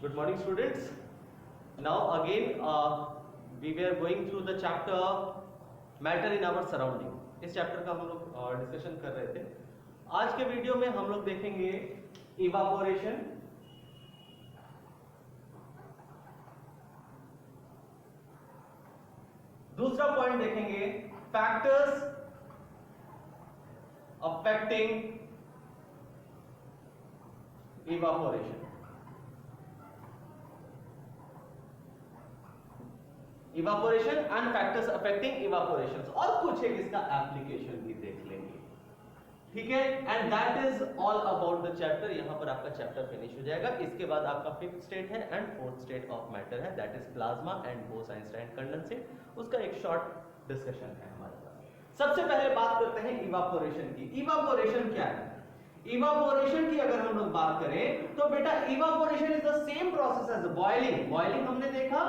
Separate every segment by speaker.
Speaker 1: Good morning, students. Now again we were going through the chapter matter in our surrounding. इस chapter का हम लोग discussion कर रहे थे. आज के वीडियो में हम लोग देखेंगे इवापोरेशन, दूसरा पॉइंट देखेंगे factors affecting evaporation. Evaporation and factors affecting evaporation और कुछ एक इसका एप्लीकेशन भी देख लेंगे. ठीक है, and that is all about the chapter. यहां पर आपका चैप्टर फिनिश हो जाएगा. इसके बाद आपका फिफ्थ स्टेट है and fourth state of matter है, that is plasma and Bose Einstein condensate. उसका एक शॉर्ट डिस्कशन है हमारे पास. सबसे पहले बात करते हैं इवापोरेशन की. इवापोरेशन क्या है? इवापोरेशन की अगर हम लोग बात करें तो बेटा evaporation is the same process as boiling. Boiling हमने देखा,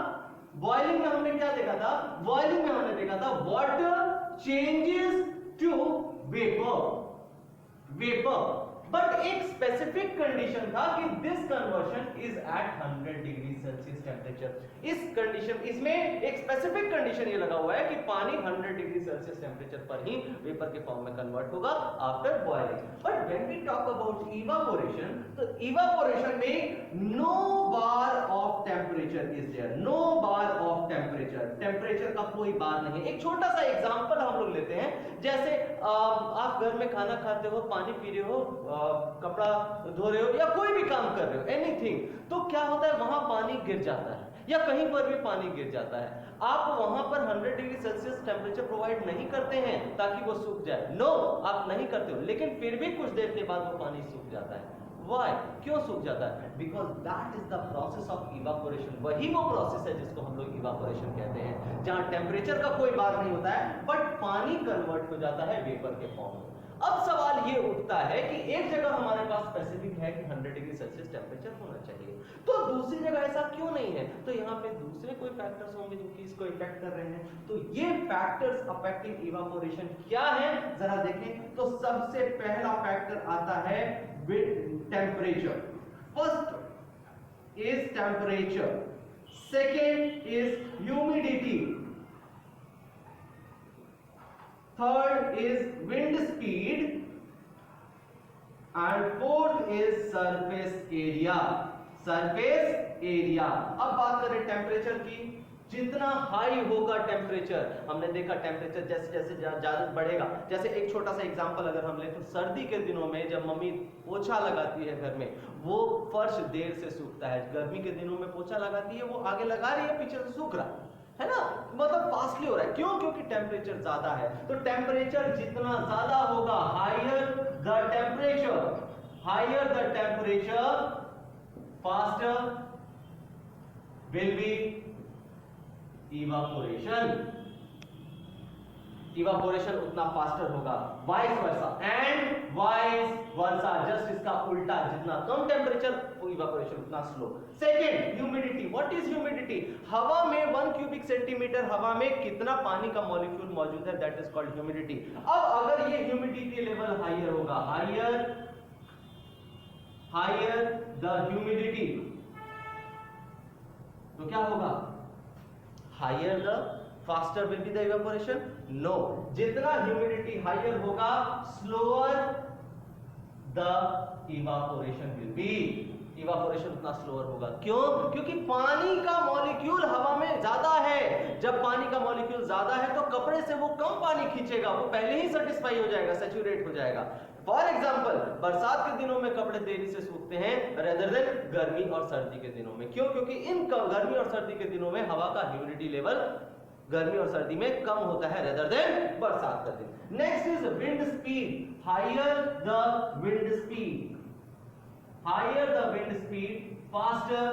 Speaker 1: बॉइलिंग में हमने क्या देखा था? बॉइलिंग में हमने देखा था water changes to vapour. But एक स्पेसिफिक कंडीशन था कि this conversion is at 100 degree Celsius temperature. इस कंडीशन, इसमें एक स्पेसिफिक कंडीशन ये लगा हुआ है कि पानी 100 डिग्री सेल्सियस टेम्परेचर पर ही वेपर के फॉर्म में कन्वर्ट होगा after boiling. But when we talk about evaporation, तो इवापोरेशन में no bar of temperature is there. No bar of temperature, temperature का कोई बार नहीं. एक छोटा सा एग्जांपल हम लोग लेते हैं. जैसे आप घर में खाना खाते हो, पानी पी रहे हो, कपड़ा धो रहे हो या कोई भी काम कर रहे हो, एनीथिंग, तो क्या होता है वहां पानी गिर जाता है या कहीं पर भी पानी गिर जाता है. आप वहां पर 100 डिग्री सेल्सियस टेम्परेचर प्रोवाइड नहीं करते हैं ताकि वो सूख जाए. नो, आप नहीं करते हो, लेकिन फिर भी कुछ देर के बाद वो पानी सूख जाता है. Why? क्यों सूख जाता है? Because that is the process of evaporation. वही वो प्रोसेस है जिसको हम लोग इवापोरेशन कहते हैं, जहां टेम्परेचर का कोई बार नहीं होता है बट पानी कन्वर्ट हो जाता है वेपर के फॉर्म में. अब सवाल ये उठता है कि एक जगह हमारे पास स्पेसिफिक है कि 100 डिग्री सेल्सियस टेम्परेचर होना चाहिए, तो दूसरी जगह ऐसा क्यों नहीं है? तो यहाँ पे दूसरे कोई फैक्टर्स होंगे जो कि इसको इफेक्ट कर रहे हैं. तो ये फैक्टर्स अफेक्टिंग इवापोरेशन क्या है जरा देखें. तो सबसे पहला फैक्टर आता है temperature. First is temperature, second is humidity, third is wind speed and fourth is surface area. अब बात करें टेम्परेचर की. जितना हाई होगा टेम्परेचर, हमने देखा टेम्परेचर जैसे जैसे ज्यादा बढ़ेगा. जैसे एक छोटा सा एग्जांपल अगर हम ले तो सर्दी के दिनों में जब मम्मी पोछा लगाती है घर में, वो फर्श देर से सूखता है. गर्मी के दिनों में पोछा लगाती है, वो आगे लगा रही है, पीछे से सूख रहा है ना, मतलब फास्टली हो रहा है. क्यों? क्योंकि टेम्परेचर ज्यादा है. तो टेम्परेचर जितना ज्यादा होगा, higher the temperature faster will be evaporation उतना फास्टर होगा. वाइस वर्सा, जस्ट इसका उल्टा, जितना कम टेम्परेचर इवापोरेशन उतना slow. Second, humidity. What is humidity? हवा में 1 क्यूबिक सेंटीमीटर हवा में कितना पानी का मॉलिक्यूल मौजूद है, दैट इज कॉल्ड ह्यूमिडिटी. अब अगर ये ह्यूमिडिटी लेवल हायर होगा, हायर द ह्यूमिडिटी, तो क्या होगा? Higher the faster will be the evaporation? No, जितना ह्यूमिडिटी हायर होगा slower the evaporation will be. Evaporation उतना स्लोअर होगा. क्यों? क्योंकि पानी का मॉलिक्यूल हवा में ज्यादा है. जब पानी का मॉलिक्यूल ज्यादा है तो कपड़े से वो कम पानी खींचेगा, वो पहले ही सेटिस्फाई हो जाएगा, सैचुरेट हो जाएगा. फॉर एग्जाम्पल, बरसात के दिनों में कपड़े देरी से सूखते हैं रेदर देन गर्मी और सर्दी के दिनों में. क्यों? क्योंकि इन गर्मी और सर्दी के दिनों में हवा का ह्यूमिडिटी लेवल गर्मी और सर्दी में कम होता है रेदर देन बरसात का दिन. Next is wind speed. Higher the wind speed faster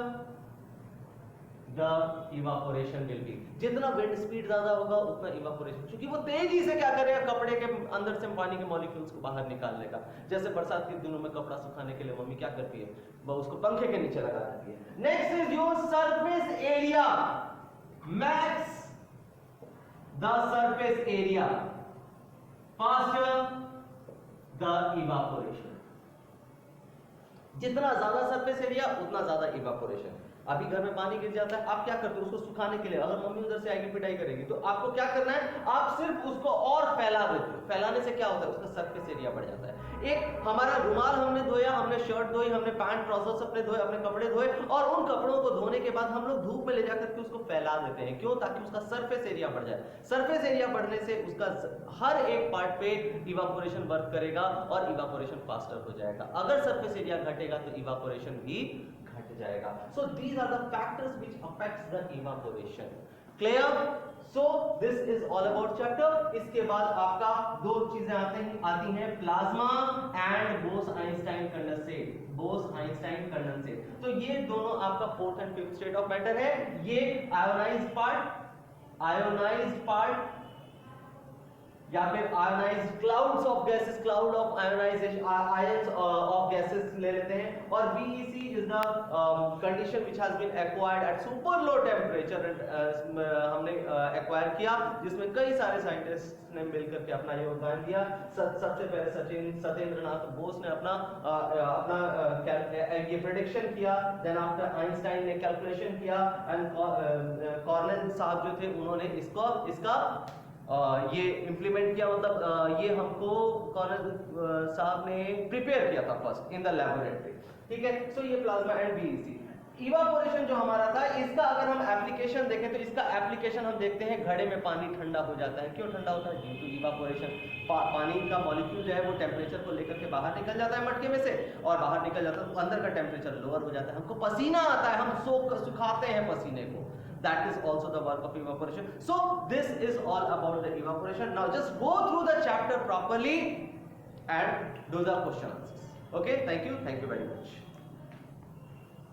Speaker 1: the evaporation will be. जितना विंड स्पीड ज्यादा होगा उतना इवापोरेशन, क्योंकि वो तेजी से क्या करेगा, कपड़े के अंदर से पानी के मॉलिक्यूल्स को बाहर निकाल लेगा. जैसे बरसात के दिनों में कपड़ा सुखाने के लिए मम्मी क्या करती है, वो उसको पंखे के नीचे लगा देती है. Next is your surface area. Max the surface area faster the evaporation. जितना ज्यादा सरफेस एरिया उतना ज्यादा इवापोरेशन। अभी घर में पानी गिर जाता है, आप क्या करते हो उसको सुखाने के लिए, अगर मम्मी उधर से आएगी पिटाई करेगी तो आपको क्या करना है, आप सिर्फ उसको और फैला देते हो। फैलाने से क्या होता है, उसका सरफेस एरिया बढ़ जाता है। एक हमारा रुमाल हमने धोया, हमने शर्ट धोई, हमने पैंट ट्राउजर्स अपने धोए, अपने कपड़े धोए, और उन कपड़ों को धोने के बाद हम लोग धूप में ले जाकर के उसको फैला देते हैं। क्यों? ताकि उसका सरफेस एरिया बढ़ जाए। सरफेस एरिया बढ़ने से उसका हर एक पार्ट पे इवापोरेशन वर्क करेगा और इवापोरेशन फास्टर हो जाएगा। अगर सरफेस एरिया घटेगा तो इवापोरेशन भी घट जाएगा। So these are the factors which affects the evaporation. Clear? So this is all about chapter. इसके बाद आपका दो चीजें आती हैं, plasma and Bose Einstein condensate. Bose Einstein condensate, तो ये दोनों आपका fourth and fifth state of matter है। ये आयोनाइज्ड पार्ट या फिर ionised clouds of gases, cloud of ionisation ions of gases ले लेते हैं। और BEC is the condition which has been acquired at super low temperature, हमने एक्वायर किया, जिसमें कई सारे साइंटिस्ट ने मिलकर के अपना योगदान दिया। सबसे पहले सत्येंद्र नाथ बोस ने अपना ये प्रेडिक्शन किया, देन आफ्टर आइंस्टाइन ने कैलकुलेशन किया, एंड कॉर्नेल साहब जो थे उन्होंने इसका ये इम्प्लीमेंट किया, मतलब ये हमको कॉर्नेल साहब ने प्रिपेयर किया था फर्स्ट इन द लैबोरेटरी। ठीक है, सो ये प्लाज्मा एंड BEC। इवापोरेशन जो हमारा था, इसका अगर हम एप्लीकेशन देखें तो इसका एप्लीकेशन हम देखते हैं, घड़े में पानी ठंडा हो जाता है। क्यों ठंडा होता है? Due to evaporation. पानी का मॉलिक्यूल जो है वो टेम्परेचर को लेकर के बाहर निकल जाता है मटके में से, और बाहर निकल जाता है तो अंदर का टेम्परेचर लोअर हो जाता है, हमको पसीना आता है, हम सुखाते हैं पसीने को। That is also the work of evaporation. So this is all about the evaporation. Now just go through the chapter properly and do the question answers. Okay, thank you very much.